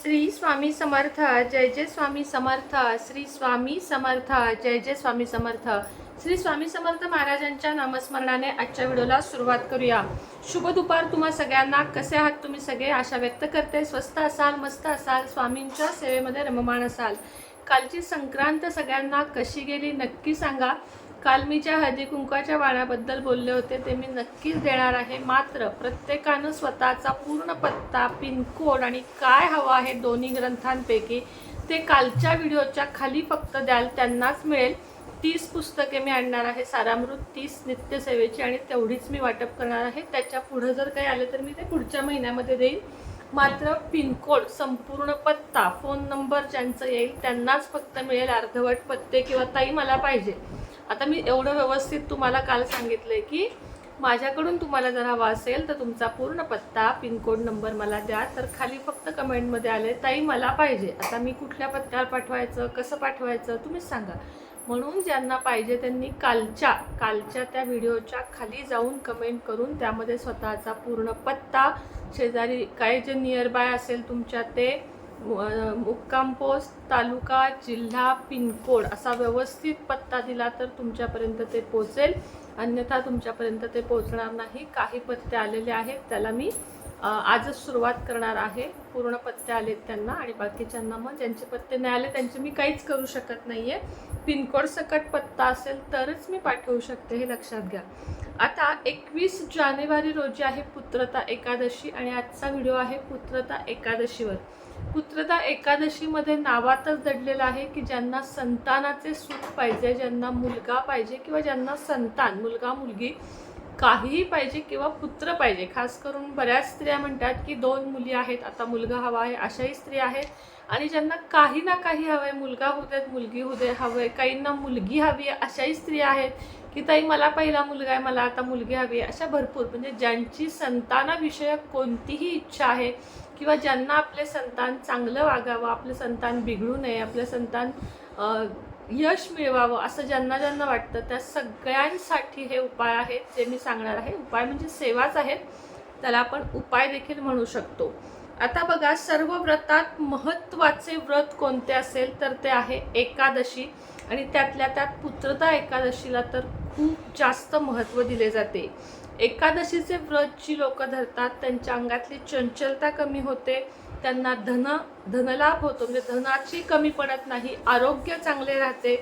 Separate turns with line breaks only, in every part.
श्री स्वामी समर्थ जय जय स्वामी समर्थ श्री स्वामी समर्थ जय जय स्वामी समर्थ श्री स्वामी समर्थ महाराजांच्या नामस्मरणाने आजच्या व्हिडिओला सुरुवात करूया। शुभ दुपार तुम्हा सगळ्यांना। कसे आहात तुम्ही सगळे? आशा व्यक्त करते स्वस्त असाल, मस्त असाल, स्वामींच्या सेवेमध्ये रममाण असाल। कालची संक्रांत सगळ्यांना कशी गेली नक्की सांगा। काल मी ज्या हळदी कुंकाच्या वाणाबद्दल बोलले होते ते मी नक्कीच देणार आहे। मात्र प्रत्येकानं स्वतःचा पूर्ण पत्ता, पिनकोड आणि काय हवं आहे दोन्ही ग्रंथांपैकी ते कालच्या व्हिडिओच्या खाली फक्त द्याल, त्यांनाच मिळेल। 30 पुस्तके मी आणणार आहे, सारामृत 30 नित्यसेवेची, आणि तेवढीच मी वाटप करणार आहे। त्याच्या पुढे जर काही आले तर मी ते पुढच्या महिन्यामध्ये देईन। मात्र पिनकोड, संपूर्ण पत्ता, फोन नंबर ज्यांचं येईल त्यांनाच फक्त मिळेल। अर्धवट पत्ते किंवा ताई मला पाहिजे, आता मी एवढं व्यवस्थित तुम्हाला काल सांगितलंय की माझ्याकडून तुम्हाला जर हवा असेल तर तुमचा पूर्ण पत्ता, पिनकोड नंबर मला द्या। तर खाली फक्त कमेंटमध्ये आले ताई मला पाहिजे। आता मी कुठल्या पत्त्यावर पाठवायचं, कसं पाठवायचं तुम्हीच सांगा। म्हणून ज्यांना पाहिजे त्यांनी कालच्या त्या व्हिडिओच्या खाली जाऊन कमेंट करून त्यामध्ये स्वतःचा पूर्ण पत्ता, शेजारी काय जे नियर बाय असेल तुमच्या ते मुक्काम पोस्ट, तालुका, जिल्हा, पिनकोड असा व्यवस्थित पत्ता दिला तर तुमच्यापर्यंत ते पोहोचेल। अन्यथा तुमच्यापर्यंत ते पोहोचणार नाही। काही पत्ते आलेले आहेत त्याला मी आजच सुरुवात करणार आहे। पूर्ण पत्ते आलेत त्यांना, आणि बाकीच्यांना मग ज्यांचे पत्ते नाही आले त्यांचे मी काहीच करू शकत नाही आहे। पिनकोड सकट पत्ता असेल तरच मी पाठवू शकते, हे लक्षात घ्या। आता 21 जानेवारी रोजी आहे पुत्रता एकादशी, आणि आजचा व्हिडिओ आहे पुत्रता एकादशीवर। पुत्रता एकादशीमध्ये नावातच दडलेलं आहे की ज्यांना संतानाचे सुख पाहिजे, ज्यांना मुलगा पाहिजे किंवा ज्यांना संतान, मुलगा मुलगी काहीही पाहिजे किंवा पुत्र पाहिजे। खास करून बऱ्याच स्त्रिया म्हणतात की 2 मुली आहेत, आता मुलगा हवा आहे, अशाही स्त्रिया आहेत। आणि ज्यांना काही ना काही हवंय, मुलगा होऊ देत, मुलगी होऊ दे हवंय, काहींना मुलगी हवी आहे, अशाही स्त्रिया आहेत की ताई मला पहिला मुलगा आहे, मला आता मुलगी हवी आहे। अशा भरपूर, म्हणजे ज्यांची संतानाविषयक कोणतीही इच्छा आहे किंवा ज्यांना आपले संतान चांगलं वागावं, आपले संतान बिघडू नये, आपले संतान यश मिळवावं असं ज्यांना ज्यांना वाटतं त्या सगळ्यांसाठी हे उपाय आहेत जे मी सांगणार आहे। उपाय म्हणजे सेवाच आहेत, त्याला आपण उपाय देखील म्हणू शकतो। आता बघा, सर्व व्रतात महत्त्वाचे व्रत कोणते असेल तर ते आहे एकादशी, आणि त्यातल्या त्यात पुत्रता एकादशीला तर खूप जास्त महत्त्व दिले जाते। एकादशीचे व्रत जी लोक धरतात त्यांच्या अंगातली चंचलता कमी होते, त्यांना धनलाभ होतो, म्हणजे धनाची कमी पडत नाही, आरोग्य चांगले राहते,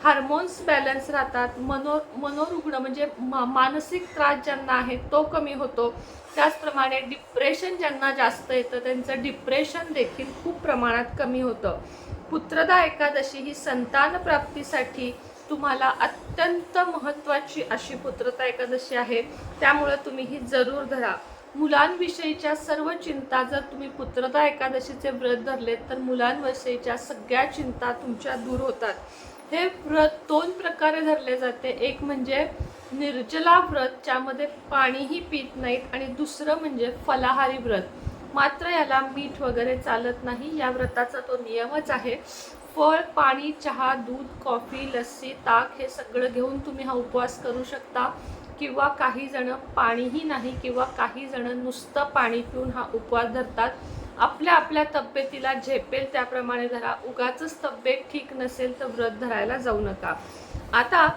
हार्मोन्स बॅलन्स राहतात, मनोरुग्ण म्हणजे मानसिक त्रास ज्यांना आहे तो कमी होतो। त्याचप्रमाणे डिप्रेशन ज्यांना जास्त येतं त्यांचं डिप्रेशन देखील खूप प्रमाणात कमी होतं। पुत्रदा एकादशी ही संतान प्राप्तीसाठी तुम्हाला अत्यंत महत्त्वाची अशी पुत्रता एकादशी आहे, त्यामुळे तुम्ही ही जरूर धरा। मुलांविषयीच्या सर्व चिंता, जर तुम्ही पुत्रता एकादशीचे व्रत धरलेत तर मुलांविषयीच्या सगळ्या चिंता तुमच्या दूर होतात। हे व्रत 2 प्रकारे धरले जाते, एक म्हणजे निर्जला व्रत ज्यामध्ये पाणीही पित नाहीत, आणि दुसरं म्हणजे फलाहारी व्रत। मात्र याला मीठ वगैरे चालत नाही, या व्रताचा तो नियमच आहे। फळ, पाणी, चहा, दूध, कॉफी, लस्सी, ताक हे सगळं घेऊन तुम्ही हा उपवास करू शकता, किंवा काही जण पाणीही नाही, किंवा काही जण नुसतं पाणी पिऊन हा उपवास धरतात। आपल्या आपल्या तब्येतीला झेपेल त्याप्रमाणे धरा, उगाचच तब्येत ठीक नसेल तर व्रत धरायला जाऊ नका। आता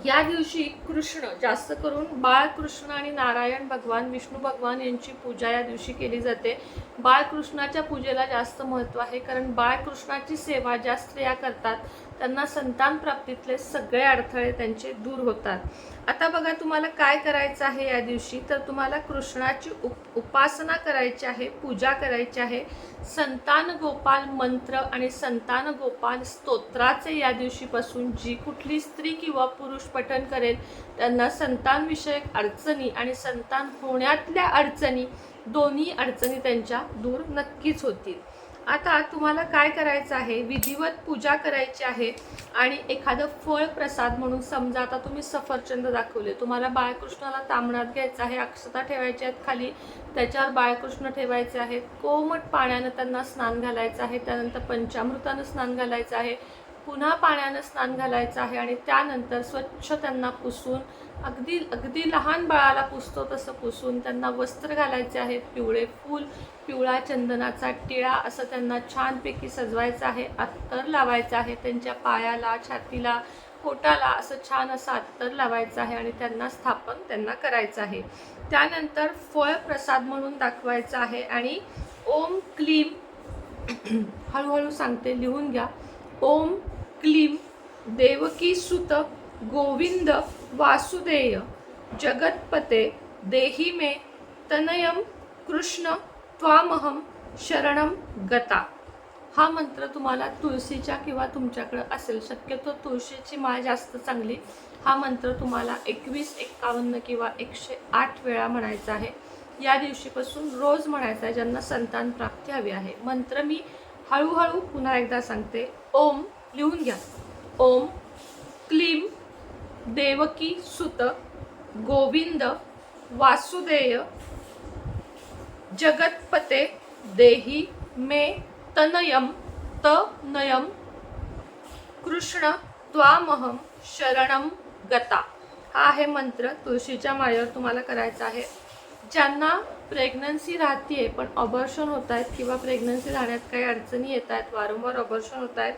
या दिवशी कृष्ण, जास्त करून बाळकृष्ण आणि नारायण भगवान, विष्णू भगवान यांची पूजा या दिवशी केली जाते। बाळकृष्णाच्या पूजेला जास्त महत्त्व आहे, कारण बाळकृष्णाची सेवा ज्या स्त्रिया करतात त्यांना संतान प्राप्तीतले सगळे अडथळे त्यांचे दूर होतात। आता बघा, तुम्हाला काय करायचं आहे या दिवशी, तर तुम्हाला कृष्णाची उपासना करायची आहे, पूजा करायची आहे। संतान गोपाल मंत्र आणि संतान गोपाल स्तोत्राचे या दिवशीपासून जी कुठली स्त्री किंवा पुरुष पठण करेल त्यांना संतानविषयक अडचणी आणि संतान होण्यातल्या अडचणी, दोन्ही अडचणी त्यांच्या दूर नक्कीच होतील। आता तुम्हाला काय करायचं आहे, विधिवत पूजा करायची आहे, आणि एखादं फळ प्रसाद म्हणून, समजा आता तुम्ही सफरचंद दाखवले, तुम्हाला बाळकृष्णाला तांबणात घ्यायचं आहे, अक्षता ठेवायच्या आहेत खाली, त्याच्यावर बाळकृष्ण ठेवायचे आहेत, कोमट पाण्यानं त्यांना स्नान घालायचं आहे, त्यानंतर पंचामृतानं स्नान घालायचं आहे, पुन्हा पाण्यानं स्नान घालायचं आहे, आणि त्यानंतर स्वच्छ त्यांना पुसून अगदी अगदी लहान बाळाला पुसतो तसं पुसून त्यांना वस्त्र घालायचे आहे, पिवळे फूल, पिवळा चंदनाचा टिळा असं त्यांना छानपैकी सजवायचं आहे, अत्तर लावायचं आहे, त्यांच्या पायाला, छातीला, पोटाला असं छान असं अत्तर लावायचं आहे आणि त्यांना स्थापन त्यांना करायचं आहे. त्यानंतर फळ प्रसाद म्हणून दाखवायचं आहे आणि ओम क्लीम हळूहळू सांगते, लिहून घ्या. ओम क्लीम देवकी सुत गोविंद वासुदेय जगतपते देही मे तनयम कृष्ण त्वामहम शरणम गता. हा मंत्र तुम्हाला तुळशीच्या किंवा तुमच्याकडं असेल, शक्यतो तुळशीची माळ जास्त चांगली. हा मंत्र तुम्हाला 21, 51 किंवा 108 वेळा म्हणायचा आहे. या दिवशीपासून रोज म्हणायचा आहे ज्यांना संतान प्राप्ती हवी आहे. मंत्र मी हळूहळू पुन्हा एकदा सांगते. ओम, लिहून घ्या. ओम क्लीम देवकी सुत गोविंद वासुदेय जगतपते देही मे तनयम तनयम कृष्ण त्वामहम शरणम गता. हा आहे मंत्र तुळशीच्या माळेवर तुम्हाला करायचा आहे. ज्यांना प्रेग्नन्सी राहतीये पण ऑबॉर्शन होत आहेत किंवा प्रेग्नन्सी राहण्यात काही अडचणी येत आहेत, वारंवार ऑबॉर्शन होत आहेत,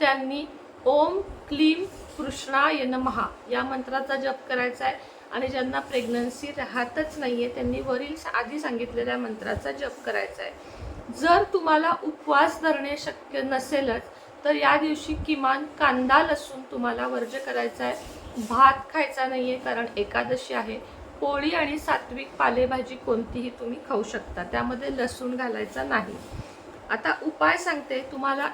त्यांनी ओम क्लीम कृष्णाय नमः या मंत्राचा जप करायचा आहे. आणि ज्यांना प्रेग्नन्सी राहतच नाही आहे त्यांनी वरील आधी सांगितलेल्या मंत्राचा जप करायचा आहे. जर तुम्हाला उपवास धरणे शक्य नसेलच तर या दिवशी किमान कांदा लसूण तुम्हाला वर्ज्य करायचा आहे. भात खायचा नाही आहे कारण एकादशी आहे. पोळी आणि सात्विक पालेभाजी कोणतीही तुम्ही खाऊ शकता, त्यामध्ये लसूण घालायचा नाही. आता उपाय सांगते. तुम्हाला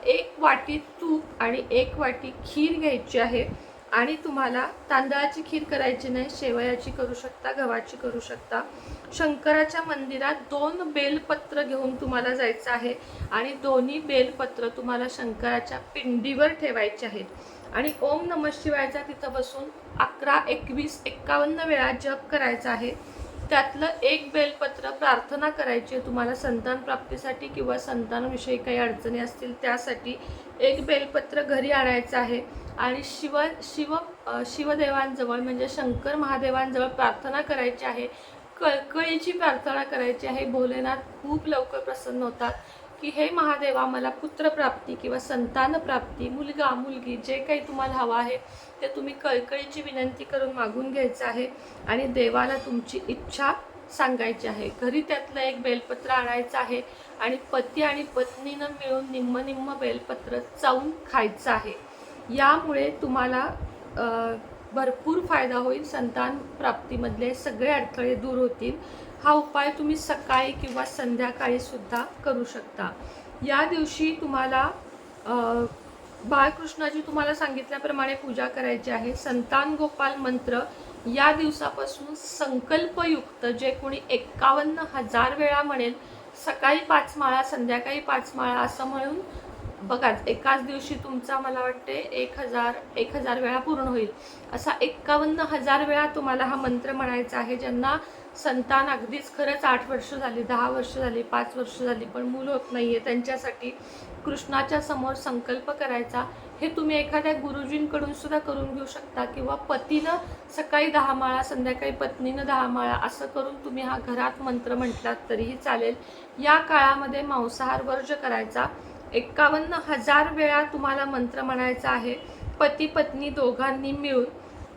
1 वाटी तूप आणि 1 वाटी खीर घ्यायची आहे. आणि तुम्हाला तांदळाची खीर करायची नाही, शेवयाची करू शकता, गव्हाची करू शकता. शंकराच्या मंदिरात 2 बेलपत्र घेऊन तुम्हाला जायचं आहे आणि दोन्ही बेलपत्र तुम्हाला शंकराच्या पिंडीवर ठेवायचे आहेत. आणि ओम नमः शिवायचा तिथं बसून 11, 21, 51 वेळा जप करायचा आहे. त्यातलं 1 बेलपत्र प्रार्थना करायची आहे तुम्हाला संतान प्राप्तीसाठी किंवा संतानाविषयी काही अडचणी असतील त्यासाठी. 1 बेलपत्र घरी आणायचं आहे आणि शिवदेवांजवळ म्हणजे शंकर महादेवांजवळ प्रार्थना करायची आहे. कळकळीची प्रार्थना करायची आहे. भोलेनाथ खूप लवकर प्रसन्न होतात की हे महादेवा मला पुत्रप्राप्ती किंवा संतान प्राप्ती, मुलगा मुलगी जे काही तुम्हाला हवं आहे ते तुम्ही कळकळीची विनंती करून मागून घ्यायचं आहे आणि देवाला तुमची इच्छा सांगायची आहे. घरी त्यातलं 1 बेलपत्र आणायचं आहे आणि पती आणि पत्नीनं मिळून निम्म निम्म बेलपत्र चावून खायचं आहे. यामुळे तुम्हाला भरपूर फायदा होईल. संतान प्राप्तीमधले सगळे अडथळे दूर होतील. हा उपाय तुम्ही सकाळी किंवा संध्याकाळी सुद्धा करू शकता. या दिवशी तुम्हाला बाळकृष्णाची तुम्हाला सांगितल्याप्रमाणे पूजा करायची आहे. संतान गोपाल मंत्र या दिवसापासून संकल्पयुक्त जे कोणी 51,000 वेळा म्हणेल, सकाळी 5 माळा संध्याकाळी 5 माळा असं म्हणून बघा, एकाच दिवशी तुमचा मला वाटते 1000 वेळा पूर्ण होईल. असा 51,000 वेळा तुम्हाला हा मंत्र म्हणायचा आहे. ज्यांना संतान अगदीच खरंच 8 वर्ष झाली, 10 वर्ष झाली, 5 वर्ष झाली पण मूल होत नाही आहे, त्यांच्यासाठी कृष्णाच्या समोर संकल्प करायचा. हे तुम्ही एखाद्या गुरुजींकडून सुद्धा करून घेऊ शकता किंवा पतीनं सकाळी 10 माळा संध्याकाळी पत्नीनं 10 माळा असं करून तुम्ही हा घरात मंत्र म्हटलात तरीही चालेल. या काळामध्ये मांसाहार वर्ज्य करायचा. 51,000 वेळा तुम्हाला मंत्र म्हणायचा आहे पती पत्नी दोघांनी मिळून.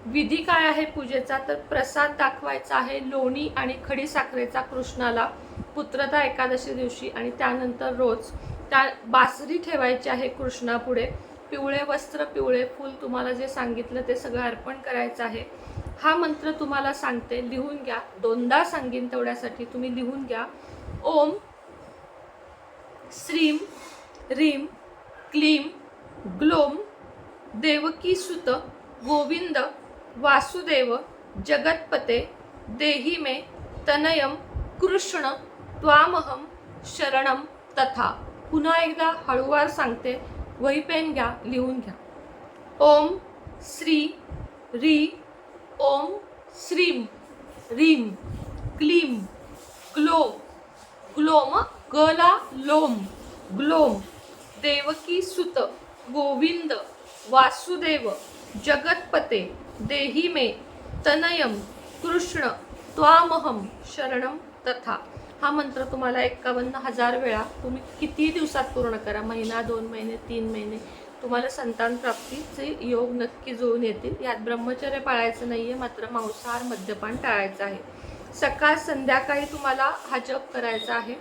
विधी काय आहे पूजेचा तर प्रसाद दाखवायचा आहे लोणी आणि खडीसाखरेचा कृष्णाला पुत्रदा एकादशी दिवशी आणि त्यानंतर रोज त्या बासरी ठेवायची आहे कृष्णापुढे. पिवळे वस्त्र पिवळे फूल तुम्हाला जे सांगितलं ते सगळं अर्पण करायचं आहे. हा मंत्र तुम्हाला सांगते, लिहून घ्या. 2दा सांगीन तेवढ्यासाठी तुम्ही लिहून घ्या. ओम श्रीम ह्रीम क्लीम ग्लोम देवकी सुत गोविंद वासुदेव जगतपते देही मे तनयम कृष्ण त्वामहम शरणम तथा. पुन्हा एकदा हळूवार सांगते, वही पेन घ्या, लिहून घ्या. ओम श्री री ओम श्रीम रीम क्लीम ग्लोम ग्लोम गला लोम ग्लोम देवकी सुत गोविंद वासुदेव जगतपते देही मे तनयम कृष्ण त्वामहम शरणम तथा. हा मंत्र तुम्हाला 51,000 वेळा तुम्ही किती दिवसात पूर्ण करा, महिना, 2 महिने, 3 महिने, तुम्हाला संतान प्राप्तीचे योग नक्की जुळून येतील. यात ब्रह्मचर्य पाळायचं नाही आहे, मात्र मांसाहार मद्यपान टाळायचं आहे. सकाळ संध्याकाळी तुम्हाला हा जप करायचा आहे.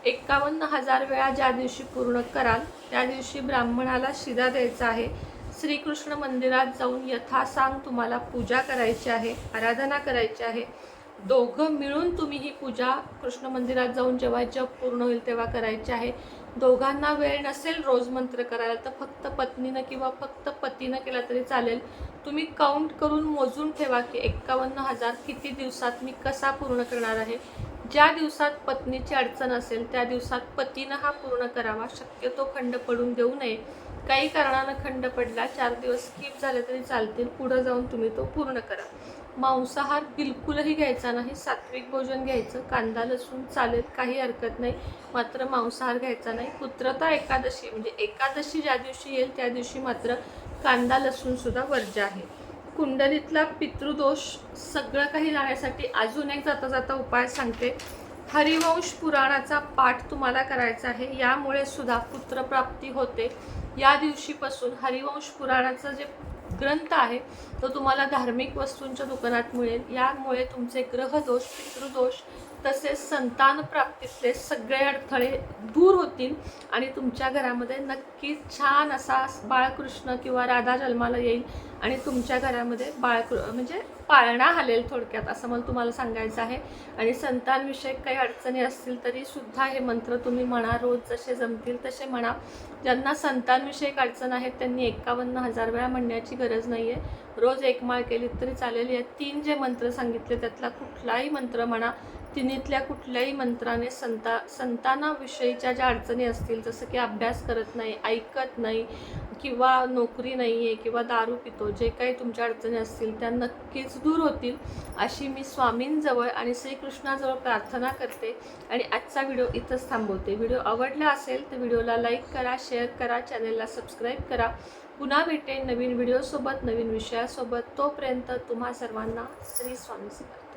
51,000 वेळा ज्या दिवशी पूर्ण कराल त्या दिवशी ब्राह्मणाला शिदा द्यायचा आहे. श्रीकृष्ण मंदिरात जाऊन यथासांग तुम्हाला पूजा करायची आहे, आराधना करायची आहे. दोघं मिळून तुम्ही ही पूजा कृष्ण मंदिरात जाऊन जेव्हा जप पूर्ण होईल तेव्हा करायची आहे. दोघांना वेळ नसेल रोज मंत्र करायला तर फक्त पत्नीनं किंवा फक्त पतीनं केला तरी चालेल. तुम्ही काउंट करून मोजून ठेवा की 51,000 किती दिवसात मी कसा पूर्ण करणार आहे. ज्या दिवसात पत्नीची अडचण असेल त्या दिवसात पतीनं हा पूर्ण करावा. शक्यतो खंड पडून देऊ नये. काही कारणानं खंड पडला, 4 दिवस स्किप झाले तरी चालतील, पुढं जाऊन तुम्ही तो पूर्ण करा. मांसाहार बिलकुलही घ्यायचा नाही, सात्विक भोजन घ्यायचं. कांदा लसूण चालेल, काही हरकत नाही, मात्र मांसाहार घ्यायचा नाही. पुत्रता एकादशी म्हणजे एकादशी ज्या दिवशी येईल त्या दिवशी मात्र कांदा लसूण सुद्धा वर्ज्य आहे. कुंडलीतला पितृदोष सगळं काही जाण्यासाठी अजून एक जाता जाता उपाय सांगते. हरिवंश पुराणाचा पाठ तुम्हाला करायचा आहे, यामुळे सुद्धा पुत्रप्राप्ती होते. या दिवशीपासून हरिवंश पुराणाचा जे ग्रंथ आहे तो तुम्हाला धार्मिक वस्तूंच्या दुकानात मिळेल. यामुळे तुमचे ग्रहदोष, पितृदोष तसेच संतान प्राप्तीतले सगळे अडथळे दूर होतील आणि तुमच्या घरामध्ये नक्कीच छान असा बाळकृष्ण किंवा राधा जन्माला येईल आणि तुमच्या घरामध्ये म्हणजे पाळणा हलेल थोडक्यात, असं मला तुम्हाला सांगायचं आहे. आणि संतानविषयक काही अडचणी असतील तरी सुद्धा हे मंत्र तुम्ही म्हणा, रोज जसे जमतील तसे म्हणा. ज्यांना संतानविषयक अडचण आहे त्यांनी 51,000 वेळा म्हणण्याची गरज नाही आहे. रोज एक माळ केली तरी चालेल. या 3 जे मंत्र सांगितले त्यातला कुठलाही मंत्र म्हणा. तिन्हीतल्या कुठल्याही मंत्राने संतानाविषयीच्या ज्या अडचणी असतील, जसं की अभ्यास करत नाही, ऐकत नाही किंवा नोकरी नाही आहे किंवा दारू पितो, जे काही तुमच्या अडचणी असतील त्या नक्कीच दूर होतील अशी मी स्वामींजवळ आणि श्रीकृष्णाजवळ प्रार्थना करते आणि आजचा व्हिडिओ इथंच थांबवते. व्हिडिओ आवडला असेल तर व्हिडिओला लाईक करा, शेअर करा, चॅनलला सबस्क्राईब करा. पुन्हा भेटेन नवीन व्हिडिओसोबत, नवीन विषयासोबत. तोपर्यंत तुम्हा सर्वांना श्री स्वामी समर्थ.